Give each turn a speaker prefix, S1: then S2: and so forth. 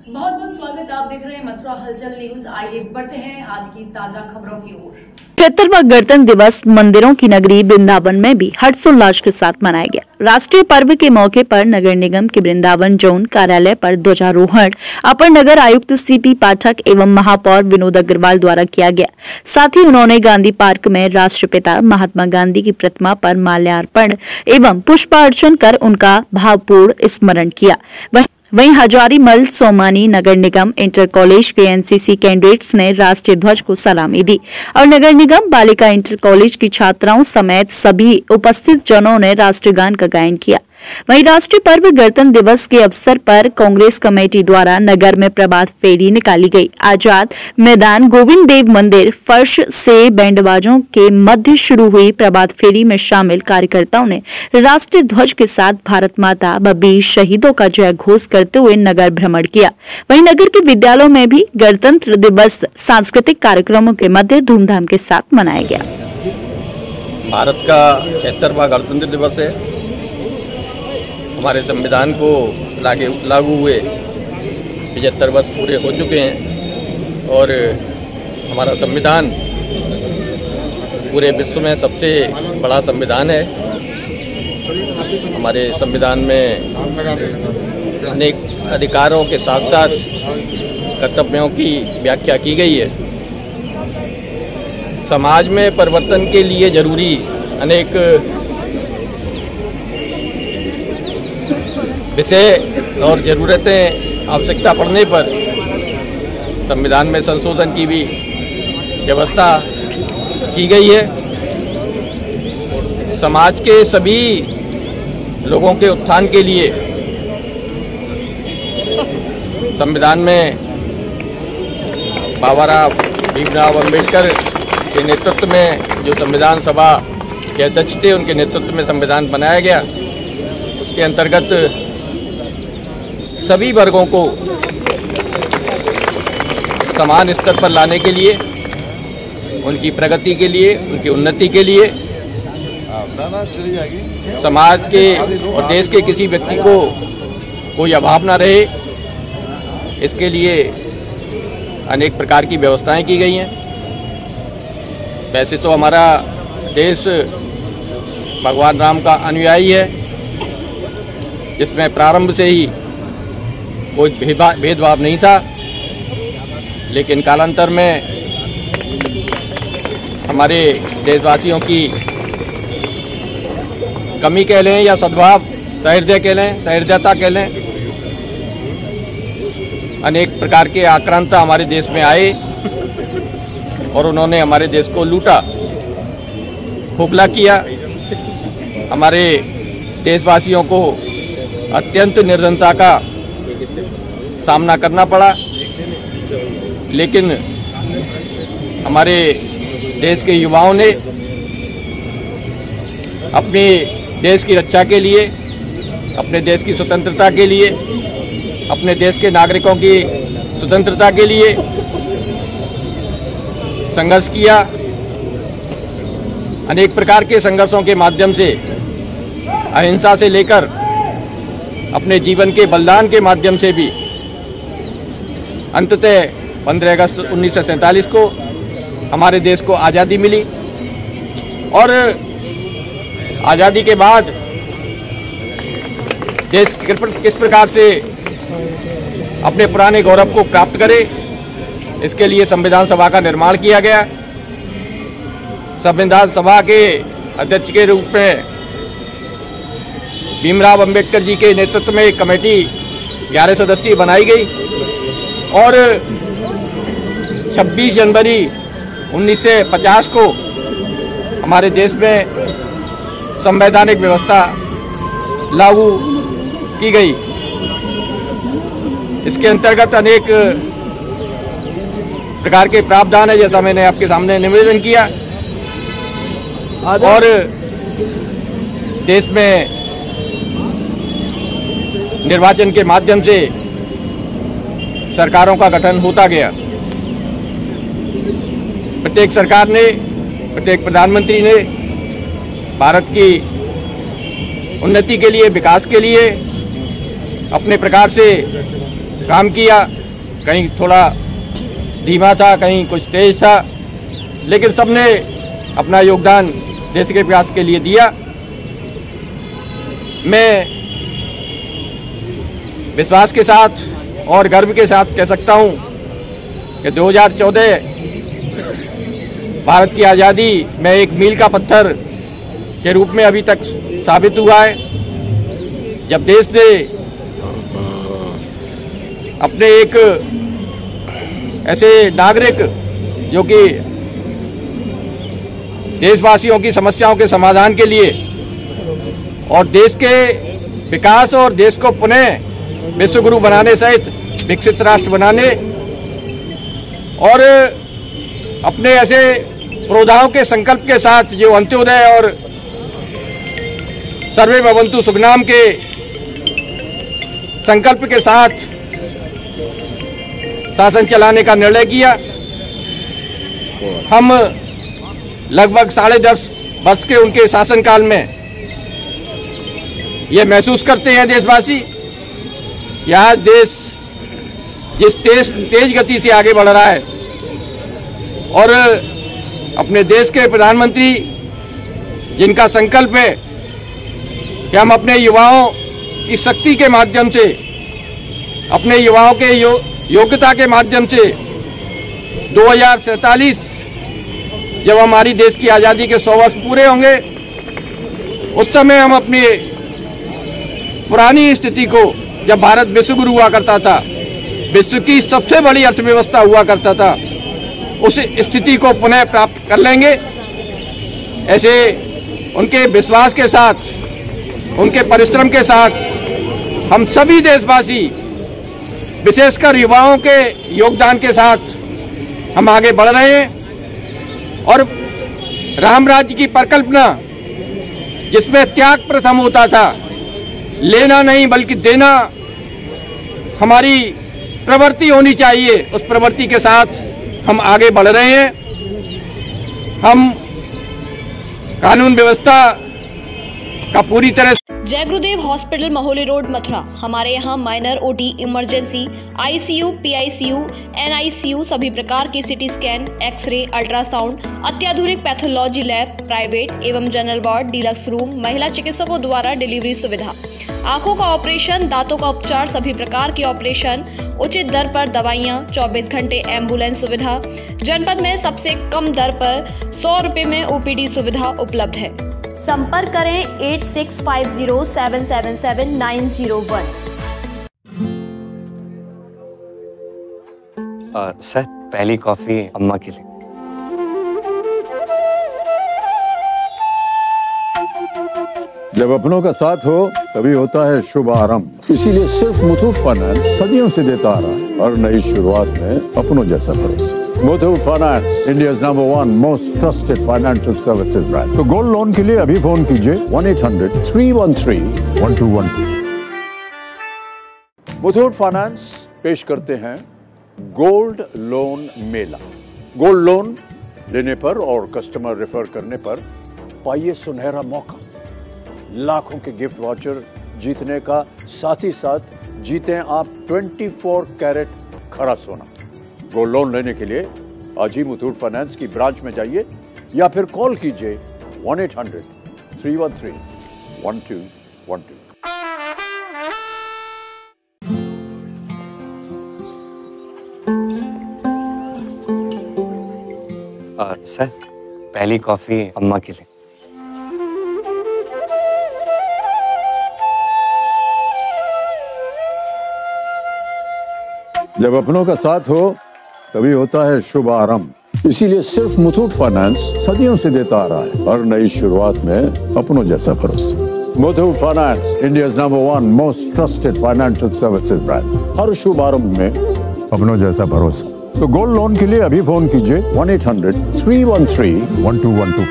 S1: बहुत बहुत स्वागत। आप देख रहे हैं मथुरा हलचल न्यूज। आइए बढ़ते हैं आज की ताजा खबरों की ओर।
S2: 73वां गणतंत्र दिवस मंदिरों की नगरी वृंदावन में भी हर्षोल्लास के साथ मनाया गया। राष्ट्रीय पर्व के मौके पर नगर निगम के वृंदावन जोन कार्यालय पर ध्वजारोहण अपर नगर आयुक्त सीपी पाठक एवं महापौर विनोद अग्रवाल द्वारा किया गया। साथ ही उन्होंने गांधी पार्क में राष्ट्रपिता महात्मा गांधी की प्रतिमा पर माल्यार्पण एवं पुष्पार्चन कर उनका भावपूर्ण स्मरण किया। वहीं हजारीमल सोमानी नगर निगम इंटर कॉलेज के एनसीसी कैडेट्स ने राष्ट्रीय ध्वज को सलामी दी और नगर निगम बालिका इंटर कॉलेज की छात्राओं समेत सभी उपस्थित जनों ने राष्ट्रीय गान का गायन किया। वहीं राष्ट्रीय पर्व गणतंत्र दिवस के अवसर पर कांग्रेस कमेटी द्वारा नगर में प्रभात फेरी निकाली गई। आजाद मैदान गोविंद देव मंदिर फर्श से बैंडबाजों के मध्य शुरू हुई प्रभात फेरी में शामिल कार्यकर्ताओं ने राष्ट्रीय ध्वज के साथ भारत माता व वीर शहीदों का जय घोष करते हुए नगर भ्रमण किया। वहीं नगर के विद्यालयों में भी गणतंत्र दिवस सांस्कृतिक कार्यक्रमों के मध्य धूमधाम के साथ मनाया गया।
S3: भारत का 76वां गणतंत्र दिवस है। हमारे संविधान को लागू हुए 75 वर्ष पूरे हो चुके हैं और हमारा संविधान पूरे विश्व में सबसे बड़ा संविधान है। हमारे संविधान में अनेक अधिकारों के साथ साथ कर्तव्यों की व्याख्या की गई है। समाज में परिवर्तन के लिए जरूरी अनेक विषय और ज़रूरतें आवश्यकता पड़ने पर संविधान में संशोधन की भी व्यवस्था की गई है। समाज के सभी लोगों के उत्थान के लिए संविधान में बाबा भीमराव अम्बेडकर के नेतृत्व में जो संविधान सभा के अध्यक्ष थे उनके नेतृत्व में संविधान बनाया गया। उसके अंतर्गत सभी वर्गों को समान स्तर पर लाने के लिए, उनकी प्रगति के लिए, उनकी उन्नति के लिए, समाज के और देश के किसी व्यक्ति को कोई अभाव न रहे, इसके लिए अनेक प्रकार की व्यवस्थाएं की गई हैं। वैसे तो हमारा देश भगवान राम का अनुयायी है, जिसमें प्रारंभ से ही कोई भेदभाव नहीं था, लेकिन कालांतर में हमारे देशवासियों की कमी कह लें या सद्भाव सहृदय कह लें, सहृदयता कह लें, अनेक प्रकार के आक्रांता हमारे देश में आए और उन्होंने हमारे देश को लूटा, खोखला किया। हमारे देशवासियों को अत्यंत निर्धनता का सामना करना पड़ा, लेकिन हमारे देश के युवाओं ने अपने देश की रक्षा के लिए, अपने देश की स्वतंत्रता के लिए, अपने देश के नागरिकों की स्वतंत्रता के लिए संघर्ष किया। अनेक प्रकार के संघर्षों के माध्यम से, अहिंसा से लेकर अपने जीवन के बलिदान के माध्यम से भी अंततः 15 अगस्त 1947 को हमारे देश को आज़ादी मिली और आज़ादी के बाद देश किस प्रकार से अपने पुराने गौरव को प्राप्त करे, इसके लिए संविधान सभा का निर्माण किया गया। संविधान सभा के अध्यक्ष के रूप में भीमराव अम्बेडकर जी के नेतृत्व में एक कमेटी 11 सदस्यीय बनाई गई और 26 जनवरी 1950 को हमारे देश में संवैधानिक व्यवस्था लागू की गई। इसके अंतर्गत अनेक प्रकार के प्रावधान है, जैसा मैंने आपके सामने निवेदन किया, और देश में निर्वाचन के माध्यम से सरकारों का गठन होता गया। प्रत्येक सरकार ने, प्रत्येक प्रधानमंत्री ने भारत की उन्नति के लिए, विकास के लिए अपने प्रकार से काम किया, कहीं थोड़ा धीमा था, कहीं कुछ तेज था, लेकिन सबने अपना योगदान देश के विकास के लिए दिया। मैं विश्वास के साथ और गर्व के साथ कह सकता हूं कि 2014 भारत की आज़ादी में एक मील का पत्थर के रूप में अभी तक साबित हुआ है, जब देश ने अपने एक ऐसे नागरिक जो कि देशवासियों की समस्याओं के समाधान के लिए और देश के विकास और देश को पुनः विश्वगुरु बनाने सहित विकसित राष्ट्र बनाने और अपने ऐसे प्रोधाओं के संकल्प के साथ जो अंत्योदय और सर्वे भवन्तु सुखनाम के संकल्प के साथ शासन चलाने का निर्णय किया। हम लगभग 10.5 वर्ष के उनके शासनकाल में ये महसूस करते हैं देशवासी कि आज देश जिस तेज गति से आगे बढ़ रहा है और अपने देश के प्रधानमंत्री जिनका संकल्प है कि हम अपने युवाओं की शक्ति के माध्यम से, अपने युवाओं के योग्यता के माध्यम से 2047 जब हमारी देश की आज़ादी के 100 वर्ष पूरे होंगे, उस समय हम अपनी पुरानी स्थिति को, जब भारत विश्वगुरु हुआ करता था, विश्व की सबसे बड़ी अर्थव्यवस्था हुआ करता था, उस स्थिति को पुनः प्राप्त कर लेंगे। ऐसे उनके विश्वास के साथ, उनके परिश्रम के साथ हम सभी देशवासी, विशेषकर युवाओं के योगदान के साथ हम आगे बढ़ रहे हैं और राम राज्य की परिकल्पना, जिसमें त्याग प्रथम होता था, लेना नहीं बल्कि देना हमारी प्रवृत्ति होनी चाहिए, उस प्रवृत्ति के साथ हम आगे बढ़ रहे हैं। हम कानून व्यवस्था का पूरी तरह
S4: जय गुरुदेव हॉस्पिटल महोली रोड मथुरा। हमारे यहाँ minor OT, emergency, ICU, PICU, NICU, सभी प्रकार के सीटी स्कैन, एक्सरे, अल्ट्रासाउंड, अत्याधुनिक पैथोलॉजी लैब, प्राइवेट एवं जनरल वार्ड, डिलक्स रूम, महिला चिकित्सकों द्वारा डिलीवरी सुविधा, आंखों का ऑपरेशन, दांतों का उपचार, सभी प्रकार के ऑपरेशन, उचित दर पर दवाइयाँ, 24 घंटे एम्बुलेंस सुविधा, जनपद में सबसे कम दर पर 100 रुपए में ओपीडी सुविधा उपलब्ध है। संपर्क करें 8650777901।
S5: सर, पहली कॉफी अम्मा के लिए।
S6: जब अपनों का साथ हो तभी होता है शुभ आरंभ, इसीलिए सिर्फ मुथूट फाइनेंस सदियों से देता आ रहा है और नई शुरुआत में अपनों जैसा भरोसा। Muthoot Finance, India's number 1 most trusted financial services brand. तो गोल्ड लोन के लिए अभी फोन कीजिए 1-800-313-1212। मुथूट फाइनेंस पेश करते हैं गोल्ड लोन मेला। गोल्ड लोन लेने पर और कस्टमर रेफर करने पर पाइए सुनहरा मौका, लाखों के गिफ्ट वाउचर जीतने का, साथ ही साथ जीतें आप 24 कैरेट खरा सोना। गोल्ड लोन लेने के लिए आज ही मुथूट फाइनेंस की ब्रांच में जाइए या फिर कॉल कीजिए 1-800-313-1212।
S5: सर, पहली कॉफी अम्मा के लिए।
S6: जब अपनों का साथ हो तभी होता है शुभ आरंभ, इसीलिए सिर्फ मुथूट फाइनेंस सदियों से देता आ रहा है और नई शुरुआत में अपनों जैसा भरोसा। Muthoot Finance, India's number 1 most trusted financial services brand. हर शुभ आरंभ में अपनों जैसा भरोसा। तो गोल्ड लोन के लिए अभी फोन कीजिए 1-800-313-1212।